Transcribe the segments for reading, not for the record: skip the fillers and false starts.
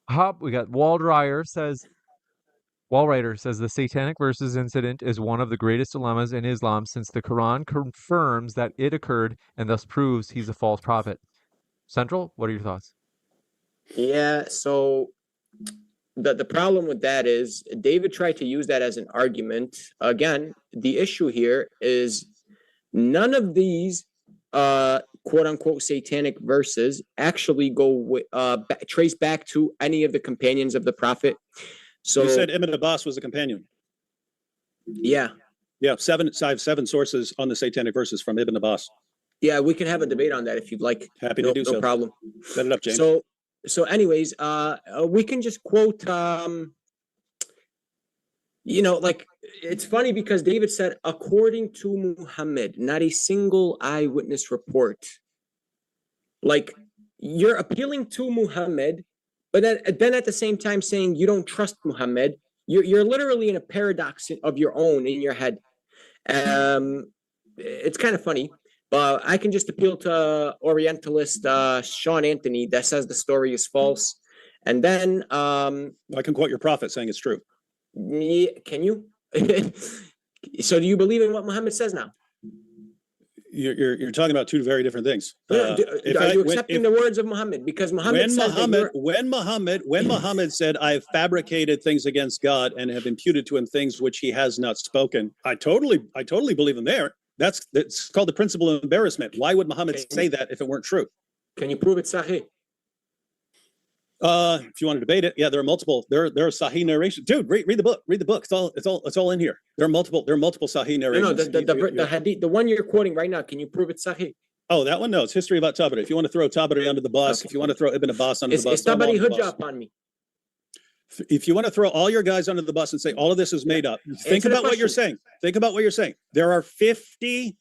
Hop, we got Wallwriter says the satanic verses incident is one of the greatest dilemmas in Islam since the Quran confirms that it occurred and thus proves he's a false prophet. Central, what are your thoughts? Yeah, so the problem with that is David tried to use that as an argument. Again, the issue here is none of these quote unquote satanic verses actually go trace back to any of the companions of the prophet. So you said Ibn Abbas was a companion. Yeah. Yeah, I have seven sources on the satanic verses from Ibn Abbas. Yeah, we can have a debate on that if you'd like. Happy to do so. No problem. Set it up, James. So anyways, we can just quote, like, it's funny because David said, according to Muhammad, not a single eyewitness report. Like, you're appealing to Muhammad, but then at the same time saying you don't trust Muhammad. You're literally in a paradox of your own in your head. It's kind of funny. But I can just appeal to Orientalist Sean Anthony that says the story is false. And then I can quote your prophet saying it's true. Can you? So do you believe in what Muhammad says now? You're talking about two very different things. Are you accepting the words of Muhammad? Because Muhammad when Muhammad said, "I've fabricated things against God and have imputed to him things which he has not spoken," I totally believe him there. That's called the principle of embarrassment. Why would Muhammad say that if it weren't true? Can you prove it sahih? If you want to debate it, yeah, there are multiple. There are sahih narrations. Dude, read the book. Read the book. It's all in here. There are multiple sahih narrations. No, the hadith, the one you're quoting right now. Can you prove it sahih? Oh, that one? No, it's history about Tabari. If you want to throw Tabari under the bus, if you want to throw Ibn Abbas under the bus, it's Tabari hujjah on me. If you want to throw all your guys under the bus and say all of this is made up, think about what you're saying. Think about what you're saying. There are 50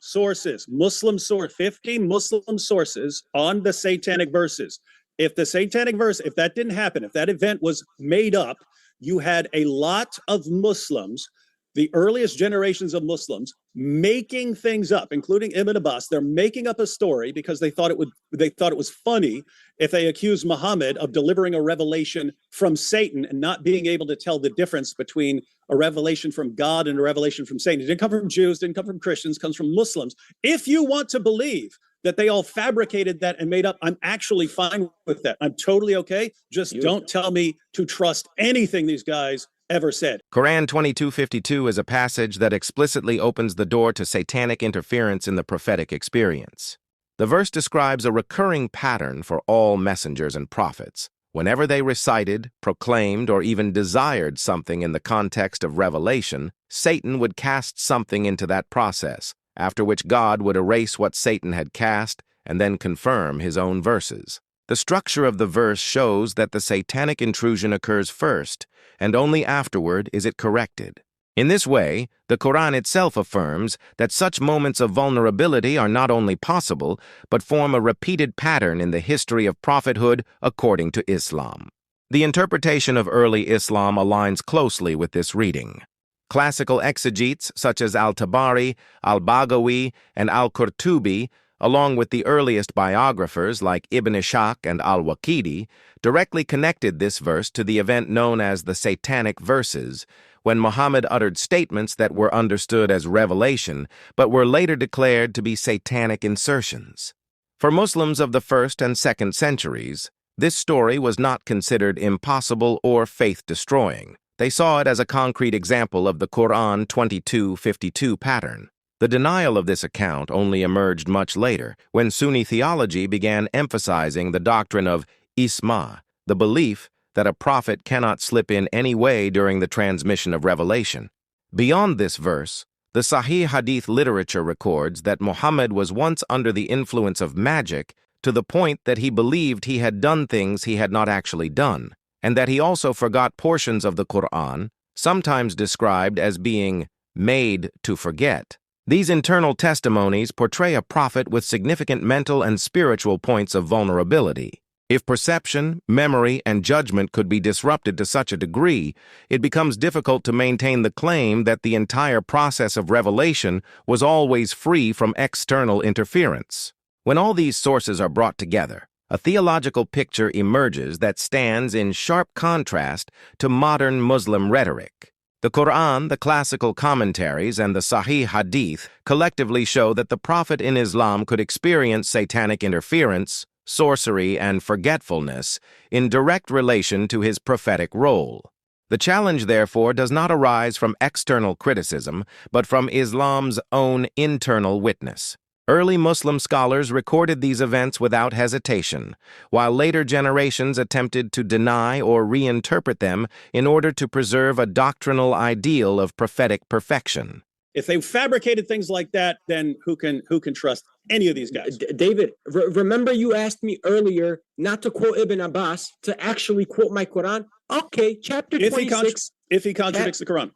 sources, 50 Muslim sources on the satanic verses. If the satanic verse, if that didn't happen, if that event was made up, you had a lot of Muslims, the earliest generations of Muslims, making things up, including Ibn Abbas. They're making up a story because they thought it was funny if they accused Muhammad of delivering a revelation from Satan and not being able to tell the difference between a revelation from God and a revelation from Satan. It didn't come from Jews, didn't come from Christians, comes from Muslims. If you want to believe that they all fabricated that and made up, I'm actually fine with that. I'm totally okay. Just don't tell me to trust anything these guys ever said. Quran 22:52 is a passage that explicitly opens the door to satanic interference in the prophetic experience. The verse describes a recurring pattern for all messengers and prophets. Whenever they recited, proclaimed, or even desired something in the context of revelation, Satan would cast something into that process, after which God would erase what Satan had cast and then confirm his own verses. The structure of the verse shows that the satanic intrusion occurs first, and only afterward is it corrected. In this way, the Quran itself affirms that such moments of vulnerability are not only possible, but form a repeated pattern in the history of prophethood according to Islam. The interpretation of early Islam aligns closely with this reading. Classical exegetes such as al-Tabari, al-Baghawi, and al-Qurtubi, along with the earliest biographers like Ibn Ishaq and al-Waqidi, directly connected this verse to the event known as the Satanic Verses, when Muhammad uttered statements that were understood as revelation, but were later declared to be satanic insertions. For Muslims of the 1st and 2nd centuries, this story was not considered impossible or faith-destroying. They saw it as a concrete example of the Quran 22:52 pattern. The denial of this account only emerged much later, when Sunni theology began emphasizing the doctrine of Isma, the belief that a prophet cannot slip in any way during the transmission of revelation. Beyond this verse, the Sahih Hadith literature records that Muhammad was once under the influence of magic to the point that he believed he had done things he had not actually done, and that he also forgot portions of the Quran, sometimes described as being made to forget. These internal testimonies portray a prophet with significant mental and spiritual points of vulnerability. If perception, memory, and judgment could be disrupted to such a degree, it becomes difficult to maintain the claim that the entire process of revelation was always free from external interference. When all these sources are brought together, A theological picture emerges that stands in sharp contrast to modern Muslim rhetoric. The Quran, the classical commentaries, and the Sahih Hadith collectively show that the prophet in Islam could experience satanic interference, sorcery, and forgetfulness in direct relation to his prophetic role. The challenge, therefore, does not arise from external criticism, but from Islam's own internal witness. Early Muslim scholars recorded these events without hesitation, while later generations attempted to deny or reinterpret them in order to preserve a doctrinal ideal of prophetic perfection. If they fabricated things like that, then who can trust any of these guys? David, remember you asked me earlier not to quote Ibn Abbas, to actually quote my Quran? Okay, chapter 26. If he contradicts the Quran.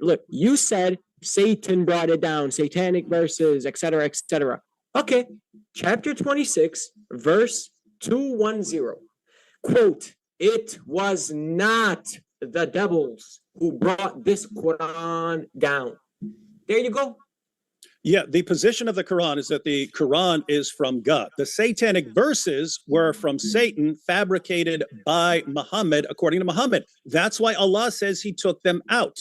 Look, you said Satan brought it down, satanic verses, etc., etc. Okay, chapter 26, verse 210. Quote, "It was not the devils who brought this Quran down." There you go. Yeah, the position of the Quran is that the Quran is from God. The satanic verses were from Satan, fabricated by Muhammad, according to Muhammad. That's why Allah says he took them out.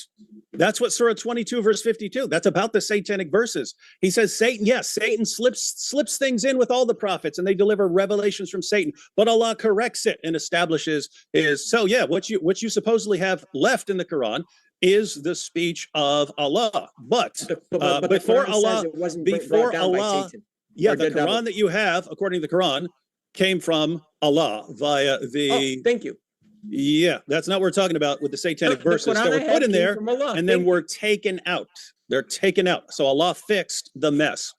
That's what Surah 22, verse 52. That's about the satanic verses. He says Satan, yes, Satan slips things in with all the prophets, and they deliver revelations from Satan. But Allah corrects it and establishes what you supposedly have left in the Quran is the speech of Allah. But before Allah, the Quran that you have, according to the Quran, came from Allah via the. Oh, thank you. Yeah, that's not what we're talking about with the satanic verses that were put in there and then were taken out. They're taken out. So Allah fixed the mess.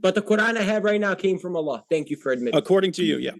But the Quran I have right now came from Allah. Thank you for admitting. According to you, yeah.